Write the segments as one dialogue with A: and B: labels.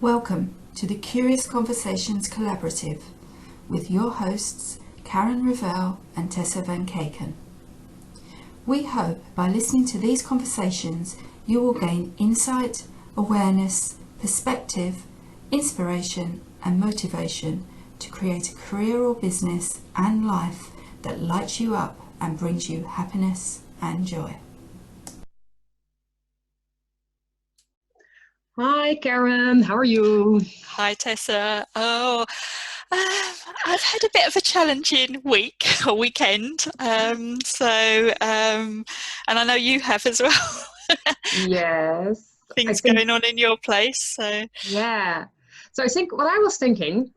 A: Welcome to the Curious Conversations Collaborative with your hosts Karen Ravel and Tessa and Karen. We hope by listening to these conversations you will gain insight, awareness, perspective, inspiration and motivation to create a career or business and life that lights you up and brings you happiness and joy.
B: Hi, Karen. How are you?
C: Hi, Tessa. I've had a bit of a challenging week or weekend. And I know you have as well.
B: Yes, I
C: Things
B: think,
C: going on in your place. So
B: yeah. So I think what I was thinking,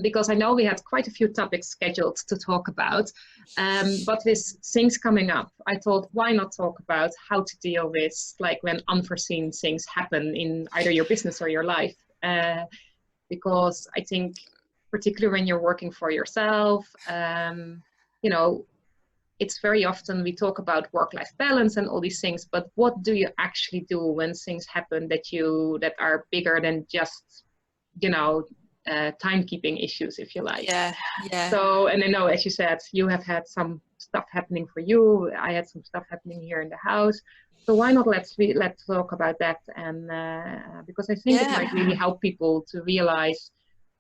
B: because I know we had quite a few topics scheduled to talk about, but with things coming up, I thought, why not talk about how to deal with like when unforeseen things happen in either your business or your life? Because I think, particularly when you're working for yourself, you know, it's very often we talk about work-life balance and all these things, but what do you actually do when things happen that are bigger than just, you know, timekeeping issues, if you like.
C: yeah.
B: So, and I know, as you said, you have had some stuff happening for you. I had some stuff happening here in the house. So why not let's talk about that, and because I think it might really help people to realize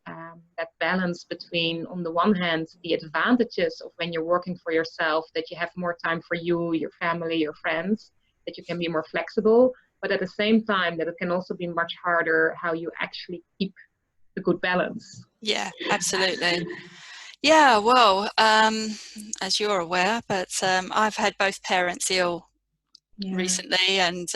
B: that balance between, on the one hand, the advantages of when you're working for yourself, that you have more time for you, your family, your friends, that you can be more flexible, but at the same time that it can also be much harder how you actually keep the good balance.
C: Yeah, absolutely. Yeah, well, as you're aware, but I've had both parents ill recently, and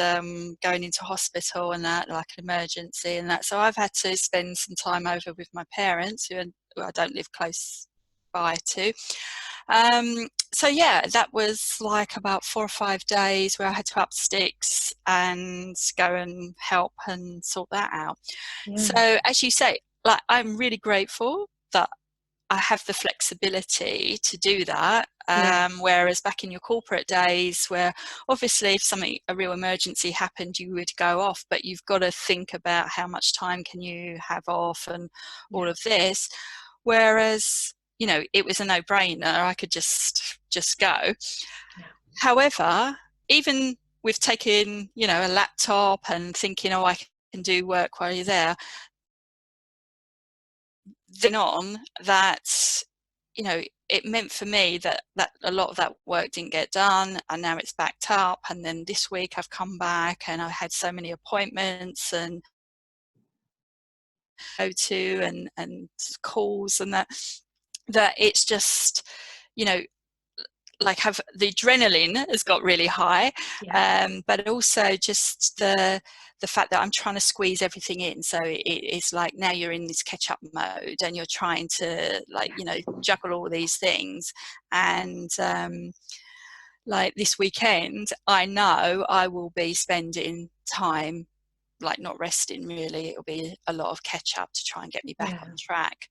C: going into hospital and that, like an emergency and that. So I've had to spend some time over with my parents, who I don't live close by to. So yeah, that was like about 4 or 5 days where I had to up sticks and go and help and sort that out. So as you say, like, I'm really grateful that I have the flexibility to do that. Whereas back in your corporate days, where obviously if a real emergency happened, you would go off, but you've got to think about how much time can you have off and all of this. Whereas, you know, it was a no-brainer. I could just go. However, even with taking, you know, a laptop and thinking, oh, I can do work while you're there, then on that, you know, it meant for me that a lot of that work didn't get done, and now it's backed up. And then this week I've come back and I had so many appointments and go to and calls and that it's just, you know, like the adrenaline has got really high, but also just the fact that I'm trying to squeeze everything in. So it's like now you're in this catch up mode and you're trying to, like, you know, juggle all these things. And like this weekend, I know I will be spending time like not resting really. It'll be a lot of catch up to try and get me back on track.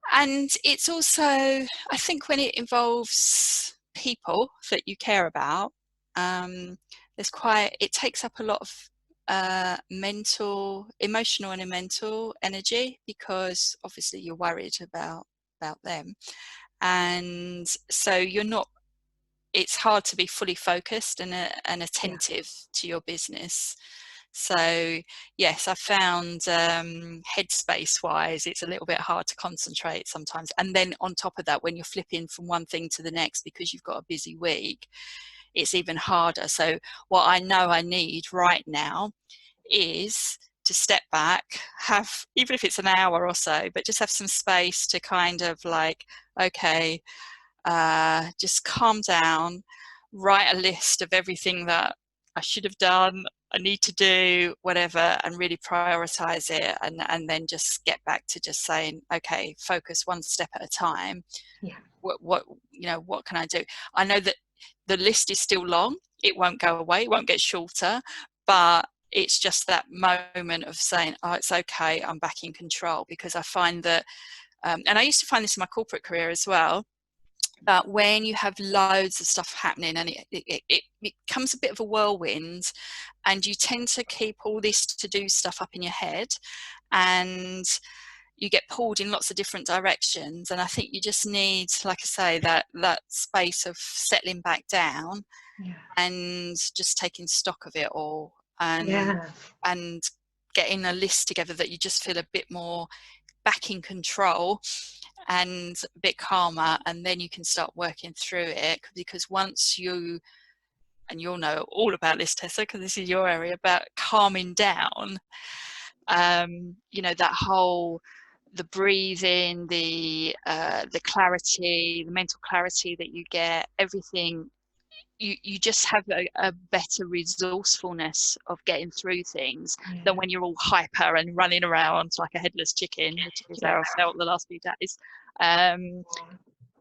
C: And it's also, I think, when it involves people that you care about, it takes up a lot of emotional and mental energy, because obviously you're worried about them. And so it's hard to be fully focused and attentive to your business. So yes, I found headspace wise, it's a little bit hard to concentrate sometimes. And then on top of that, when you're flipping from one thing to the next because you've got a busy week, it's even harder. So what I know I need right now is to step back, even if it's an hour or so, but just have some space to kind of like, okay, just calm down, write a list of everything that I should have done, I need to do, whatever, and really prioritize it, and then just get back to just saying, okay, focus one step at a time. What you know, what can I do? I know that the list is still long. It won't go away. It won't get shorter, but it's just that moment of saying, oh, it's okay, I'm back in control. Because I find that, and I used to find this in my corporate career as well, But when you have loads of stuff happening and it becomes a bit of a whirlwind, and you tend to keep all this to-do stuff up in your head, and you get pulled in lots of different directions. And I think you just need, like I say, that space of settling back down and just taking stock of it all, and getting a list together that you just feel a bit more back in control and a bit calmer, and then you can start working through it. Because once you, and you'll know all about this, Tessa, because this is your area, about calming down, you know, that whole, the breathing, the clarity, the mental clarity that you get, everything, you just have a better resourcefulness of getting through things than when you're all hyper and running around like a headless chicken, which is how I felt the last few days.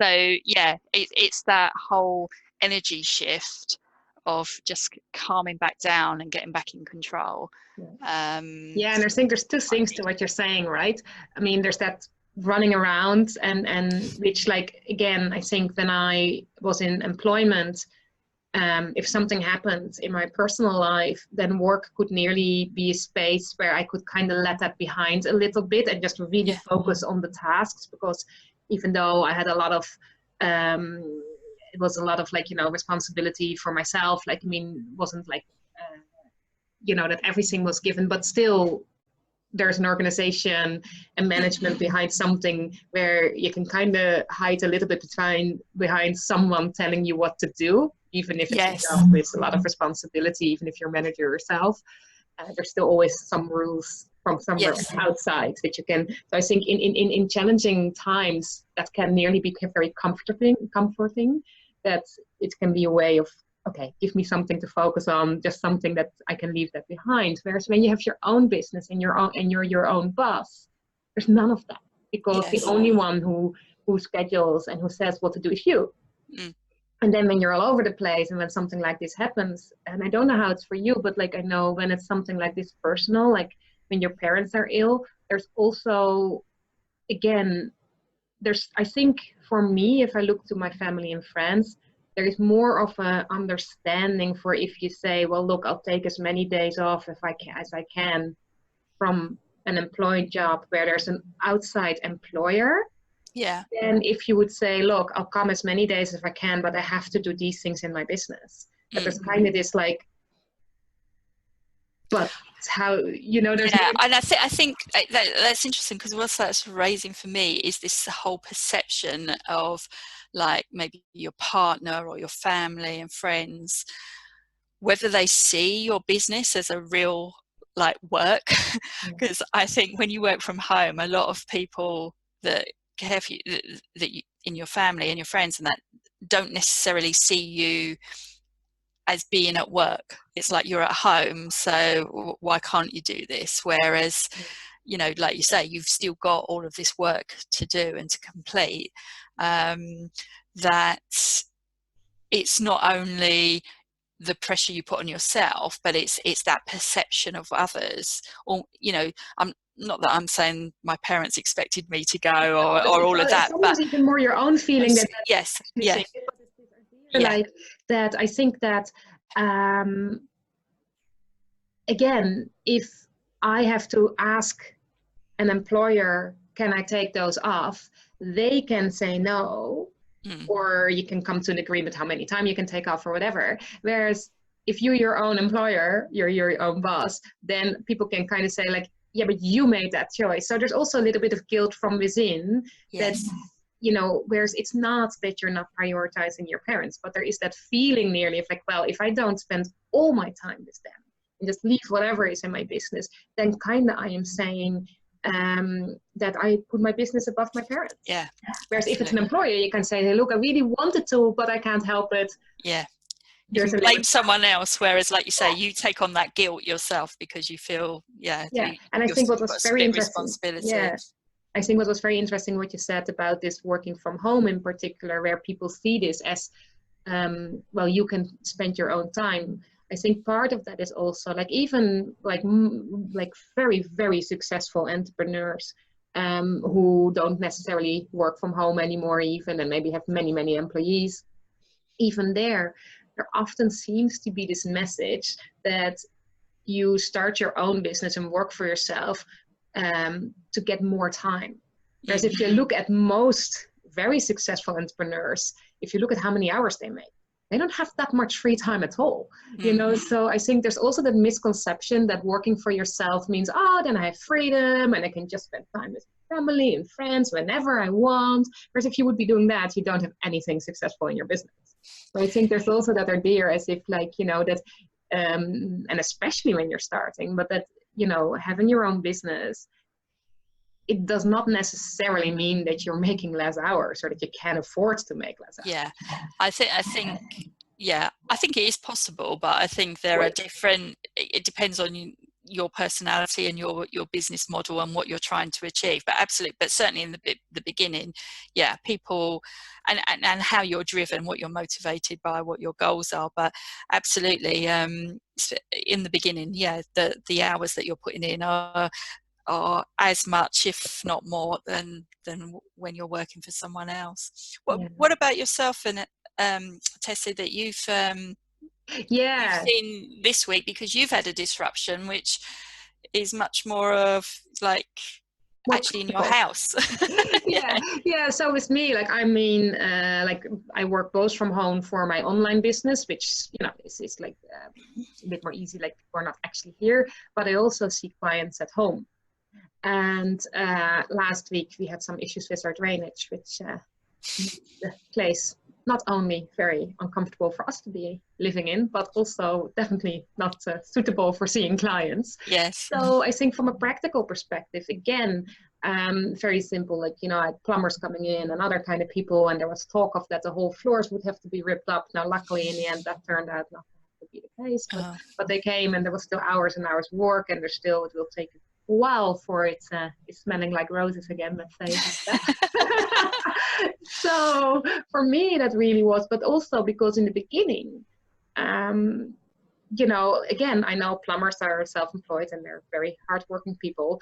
C: So yeah, it's that whole energy shift of just calming back down and getting back in control.
B: And I think there's two things to what you're saying, right? I mean, there's that running around and which, like, again, I think when I was in employment, if something happened in my personal life, then work could nearly be a space where I could kind of let that behind a little bit and just really focus on the tasks. Because even though I had a lot of, it was a lot of, like, you know, responsibility for myself, like, I mean, it wasn't like, you know, that everything was given, but still there's an organization and management behind something where you can kind of hide a little bit behind someone telling you what to do, even if it's a job with a lot of responsibility, even if you're a manager yourself. There's still always some rules from somewhere outside that you can. So I think in challenging times, that can nearly be very comforting, that it can be a way of, okay, give me something to focus on, just something that I can leave that behind. Whereas when you have your own business and you're your own boss, there's none of that, because the only one who schedules and who says what to do is you. And then when you're all over the place, and when something like this happens, and I don't know how it's for you, but like, I know when it's something like this personal, like when your parents are ill, there's also, again, I think for me, if I look to my family and friends, there is more of an understanding for if you say, well, look, I'll take as many days off as I can from an employed job where there's an outside employer. Then if you would say, look, I'll come as many days as I can, but I have to do these things in my business. But there's kind of this like, but how, you know, there's
C: and I think that's interesting, because what that's raising for me is this whole perception of, like, maybe your partner or your family and friends, whether they see your business as a real, like, work. Because I think when you work from home, a lot of people that have you, that you, in your family and your friends and that, don't necessarily see you as being at work. It's like you're at home, so why can't you do this? Whereas, you know, like you say, you've still got all of this work to do and to complete. That it's not only the pressure you put on yourself, but it's that perception of others. Or, you know, I'm not that I'm saying my parents expected me to go or all of that, but
B: even more your own feeling that like that. I think that again, if I have to ask an employer, can I take those off, they can say no, or you can come to an agreement how many time you can take off or whatever. Whereas if you're your own employer, you're your own boss, then people can kind of say like, yeah, but you made that choice. So there's also a little bit of guilt from within that, you know, whereas it's not that you're not prioritizing your parents, but there is that feeling nearly of like, well, if I don't spend all my time with them and just leave whatever is in my business, then kind of I am saying that I put my business above my parents. Whereas if it's an employer, you can say, hey, look, I really wanted to, but I can't help it.
C: You can blame someone else, whereas, like you say, you take on that guilt yourself because you feel,
B: and I think what was very interesting, I think what was very interesting what you said about this working from home in particular, where people see this as, well, you can spend your own time. I think part of that is also like even like very, very successful entrepreneurs who don't necessarily work from home anymore even, and maybe have many employees. Even there often seems to be this message that you start your own business and work for yourself to get more time. Whereas if you look at most very successful entrepreneurs, if you look at how many hours they make, they don't have that much free time at all, you know. So I think there's also that misconception that working for yourself means, oh, then I have freedom and I can just spend time with family and friends whenever I want. Whereas if you would be doing that, you don't have anything successful in your business. So I think there's also that idea as if, like, you know, that, and especially when you're starting, but that, you know, having your own business, it does not necessarily mean that you're making less hours or that you can afford to make less hours.
C: Yeah, I think it is possible, but I think there are different, it depends on your personality and your business model and what you're trying to achieve. But absolutely, but certainly in the beginning, yeah, people and how you're driven, what you're motivated by, what your goals are. But absolutely, in the beginning, yeah, the hours that you're putting in are as much, if not more, than when you're working for someone else. What about yourself and Tessa, that you've seen this week, because you've had a disruption which is much more of like actually in your house?
B: Yeah. So with me, like, I mean, like, I work both from home for my online business, which, you know, is like a bit more easy, like we're not actually here, but I also see clients at home. And last week we had some issues with our drainage, which made the place not only very uncomfortable for us to be living in, but also definitely not suitable for seeing clients.
C: Yes.
B: So I think from a practical perspective, again, very simple, like, you know, I had plumbers coming in and other kind of people, and there was talk of that the whole floors would have to be ripped up. Now, luckily, in the end, that turned out not to be the case, but they came and there was still hours and hours of work, and it will take a while for it's smelling like roses again, let's say. So for me that really was, but also because in the beginning, you know, again, I know plumbers are self-employed and they're very hardworking people,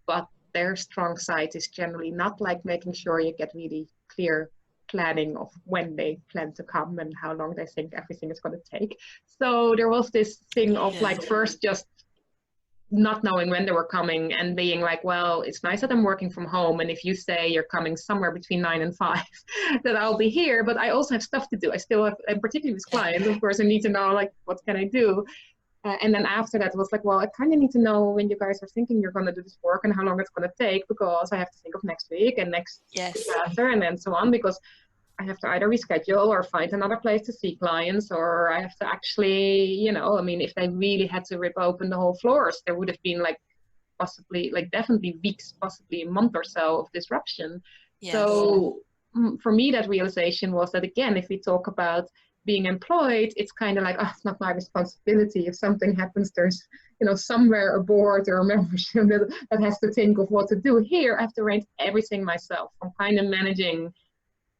B: but their strong side is generally not like making sure you get really clear planning of when they plan to come and how long they think everything is going to take. So there was this thing of like first just not knowing when they were coming and being like, well, it's nice that I'm working from home, and if you say you're coming somewhere between 9 and 5 that I'll be here, but I also have stuff to do. I still have, and particularly with clients, of course, I need to know, like, what can I do? And then after that, it was like, well, I kind of need to know when you guys are thinking you're going to do this work and how long it's going to take, because I have to think of next week and next week after, and then so on, because I have to either reschedule or find another place to see clients, or I have to actually, you know, I mean, if they really had to rip open the whole floors, there would have been like possibly, like, definitely weeks, possibly a month or so of disruption. Yes. So for me, that realization was that, again, if we talk about being employed, it's kind of like, oh, it's not my responsibility. If something happens, there's, you know, somewhere a board or a membership that has to think of what to do. Here, I have to arrange everything myself. I'm kind of managing,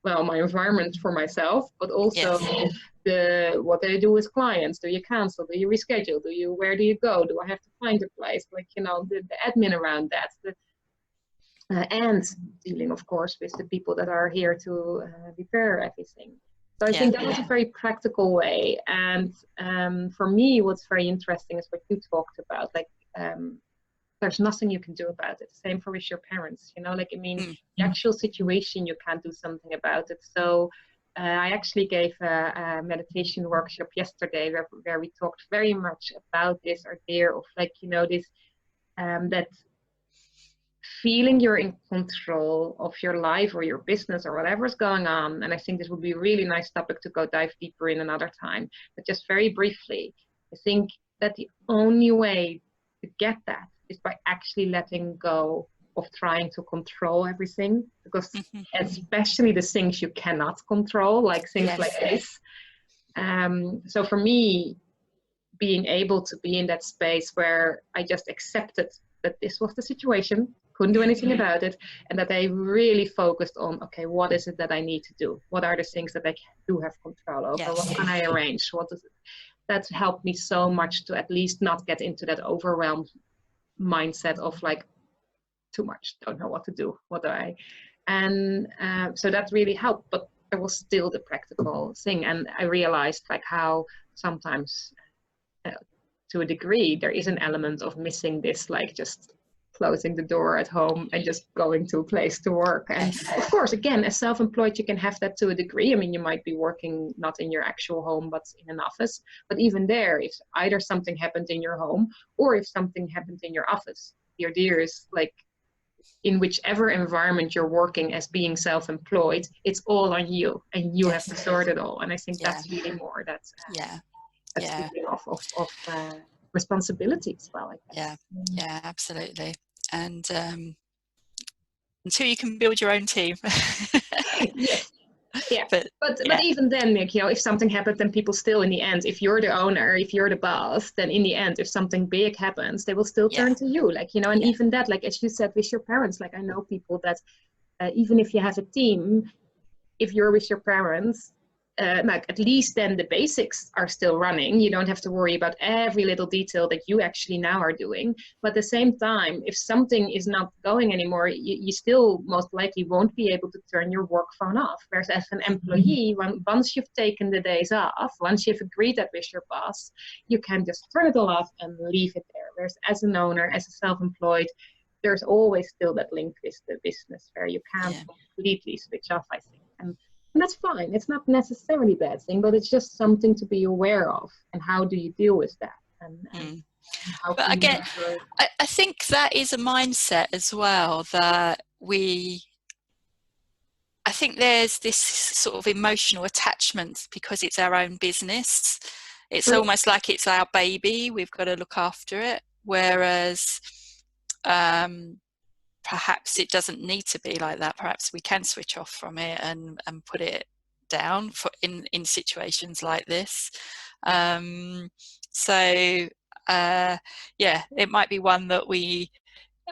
B: well, my environment for myself, but also what do I do with clients? Do you cancel? Do you reschedule? Where do you go? Do I have to find a place? Like, you know, the admin around that. And dealing, of course, with the people that are here to repair everything. So I think that was a very practical way. And for me, what's very interesting is what you talked about, like, there's nothing you can do about it. Same for with your parents, you know, like, I mean, the actual situation, you can't do something about it. So I actually gave a meditation workshop yesterday where we talked very much about this idea of, like, you know, this, that feeling you're in control of your life or your business or whatever's going on. And I think this would be a really nice topic to go dive deeper in another time. But just very briefly, I think that the only way to get that is by actually letting go of trying to control everything, because especially the things you cannot control, like things like this. So for me, being able to be in that space where I just accepted that this was the situation, couldn't do anything about it, and that I really focused on, okay, what is it that I need to do? What are the things that I do have control over? What can I arrange? What is it? That's helped me so much to at least not get into that overwhelmed mindset of, like, too much, don't know what to do, what do I, and so that really helped. But there was still the practical thing, and I realized like how sometimes to a degree there is an element of missing this, like just closing the door at home and just going to a place to work. And of course, again, as self-employed, you can have that to a degree. I mean, you might be working not in your actual home, but in an office. But even there, if either something happened in your home or if something happened in your office, the idea is like, in whichever environment you're working as being self-employed, it's all on you and you have to sort it all. And I think that's really more that's speaking of responsibility as well, I guess.
C: Yeah, absolutely. And until you can build your own team.
B: Yes. Yeah, but even then, like, you know, if something happened, then people still, in the end, if you're the owner, if you're the boss, then in the end, if something big happens, they will still turn to you, like, you know. And even that, like as you said, with your parents, like I know people that even if you have a team, if you're with your parents, like at least then the basics are still running. You don't have to worry about every little detail that you actually now are doing. But at the same time, if something is not going anymore, you still most likely won't be able to turn your work phone off. Whereas as an employee, once you've taken the days off, once you've agreed that with your boss, you can just turn it all off and leave it there. Whereas as an owner, as a self-employed, there's always still that link with the business where you can't completely switch off, I think. And that's fine. It's not necessarily a bad thing, but it's just something to be aware of. And how do you deal with that? And how
C: but again, I think that is a mindset as well, that I think there's this sort of emotional attachment because it's our own business. It's almost like it's our baby. We've got to look after it. Whereas perhaps it doesn't need to be like that. Perhaps we can switch off from it and put it down in situations like this. So it might be one that we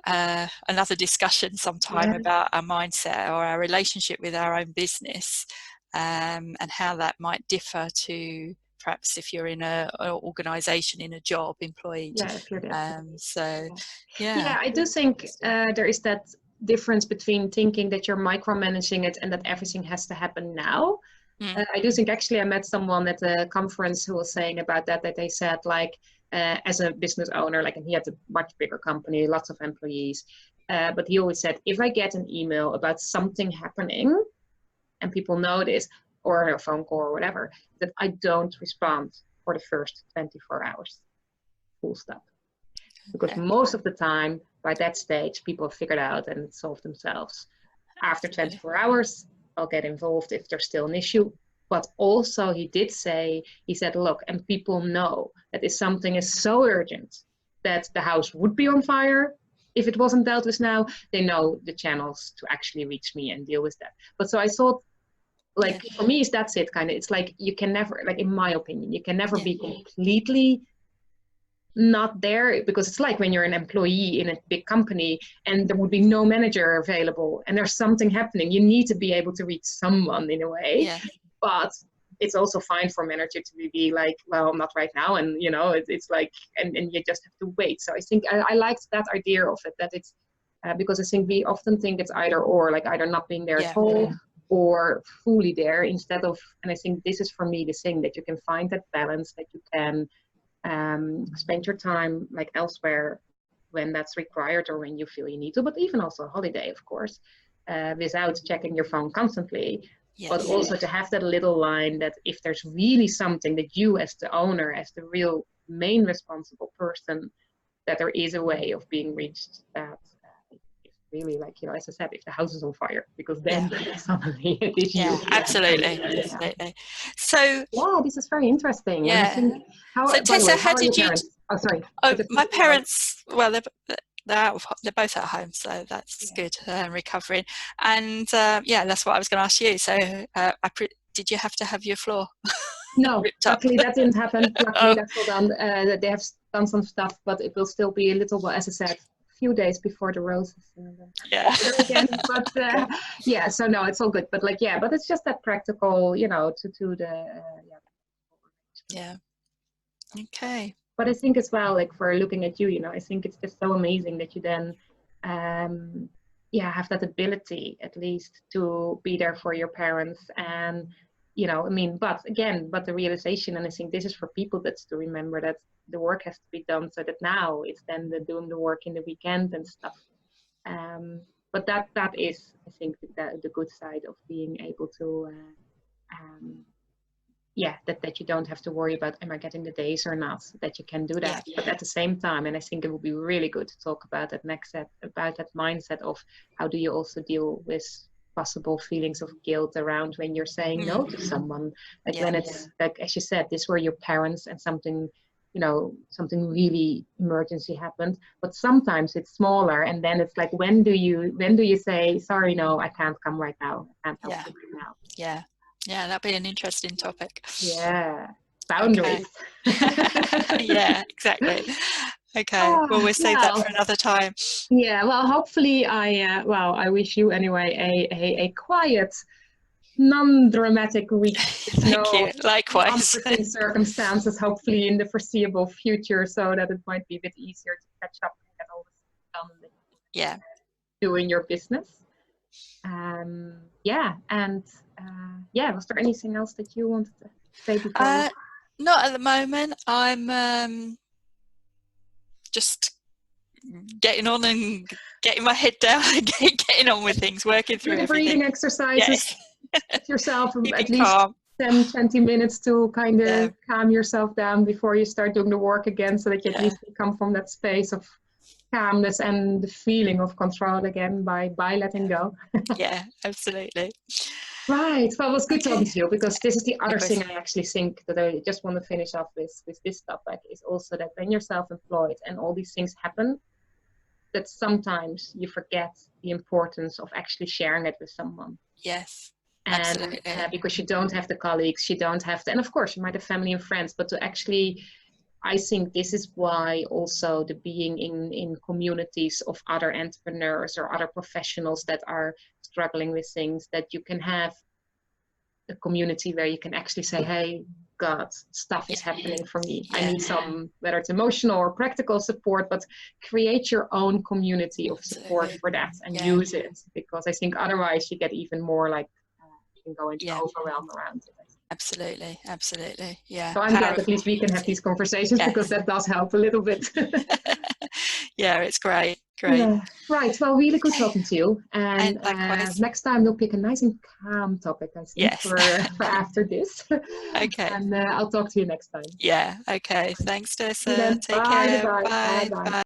C: another discussion sometime about our mindset or our relationship with our own business, and how that might differ to perhaps if you're in an organisation, in a job, employed.
B: If you're
C: I
B: do think there is that difference between thinking that you're micromanaging it and that everything has to happen now. I do think, actually, I met someone at a conference who was saying about that they said, like, as a business owner, like, and he had a much bigger company, lots of employees, but he always said, if I get an email about something happening and people know this, or a phone call or whatever, that I don't respond for the first 24 hours. Full stop. Because most of the time, by that stage, people have figured out and solved themselves. After 24 hours, I'll get involved if there's still an issue. But also he did say, he said, look, and people know that if something is so urgent that the house would be on fire, if it wasn't dealt with now, they know the channels to actually reach me and deal with that. But so I thought, like, for me, that's it, kind of. It's like, you can never, like, in my opinion, you can never be completely not there, because it's like when you're an employee in a big company and there would be no manager available and there's something happening, you need to be able to reach someone in a way. But it's also fine for a manager to be like, well, not right now, and you know, it's like, and you just have to wait. So I think I liked that idea of it, that it's because I think we often think it's either or, like either not being there at all or fully there, instead of, and I think this is for me the thing, that you can find that balance, that you can spend your time like elsewhere when that's required or when you feel you need to, but even also a holiday, of course, without checking your phone constantly. But also to have that little line that if there's really something that you as the owner, as the real main responsible person, that there is a way of being reached, that really, like, you know, as I said, if the house is on fire, because then suddenly it is you.
C: Absolutely. So
B: this is very interesting.
C: So Tessa, how did you?
B: Oh, sorry.
C: My parents. Well, they're both at home, so that's good. Recovering, and that's what I was going to ask you. So, did you have to have your floor?
B: No, luckily that didn't happen. Luckily that's all done. They have done some stuff, but it will still be a little while, as I said, few days before the roses again. But so no, it's all good. But like, but it's just that practical, you know, to the
C: Okay.
B: But I think as well, like, for looking at you, you know, I think it's just so amazing that you then have that ability at least to be there for your parents. And but the realization, and I think this is for people, that's to remember that the work has to be done, so that now it's then doing the work in the weekend and stuff. But that is, I think, the good side of being able to that you don't have to worry about, am I getting the days or not, that you can do that. But at the same time, and I think it would be really good to talk about that next set, about that mindset of how do you also deal with possible feelings of guilt around when you're saying no to someone, like when it's like, as you said, this were your parents and something really emergency happened, but sometimes it's smaller, and then it's like, when do you say, sorry, no, I can't come right now, I can't help you right now.
C: Yeah, that'd be an interesting topic.
B: Yeah, boundaries.
C: Okay. Yeah, exactly. Okay, well, we'll save that for another time.
B: Yeah, well, hopefully I wish you anyway a quiet, non-dramatic week.
C: Thank you. Likewise.
B: Unforeseen circumstances, hopefully in the foreseeable future, so that it might be a bit easier to catch up and get all this done.
C: Yeah.
B: Doing your business. Was there anything else that you wanted to say before?
C: Not at the moment. I'm just getting on and getting my head down and getting on with things, working through everything.
B: Breathing exercises. Yes. Yourself at least
C: calm.
B: 10-20 minutes to kind of calm yourself down before you start doing the work again, so that you at least come from that space of calmness and the feeling of control again by letting go.
C: Yeah, absolutely.
B: Right. Well, it was good talking to you, because this is the other thing I actually think that I just want to finish off with this topic, is also that when you're self-employed and all these things happen, that sometimes you forget the importance of actually sharing it with someone.
C: Yes.
B: And
C: absolutely.
B: Because you don't have the colleagues, you don't have and of course you might have family and friends, but to actually, I think this is why also the being in communities of other entrepreneurs or other professionals that are struggling with things, that you can have a community where you can actually say, hey, God, stuff is happening for me. I need some, whether it's emotional or practical support, but create your own community of support for that and use it, because I think otherwise you get even more like, you can go into overwhelm around it.
C: Absolutely. Yeah.
B: So I'm glad at least we can have these conversations, because that does help a little bit.
C: Yeah, it's great.
B: Yeah. Right. Well, really good talking to you. And
C: likewise.
B: Next time we'll pick a nice and calm topic, I think, for after this.
C: Okay.
B: And I'll talk to you next time.
C: Yeah. Okay. Thanks, Tessa. Take care.
B: Bye.
C: Bye.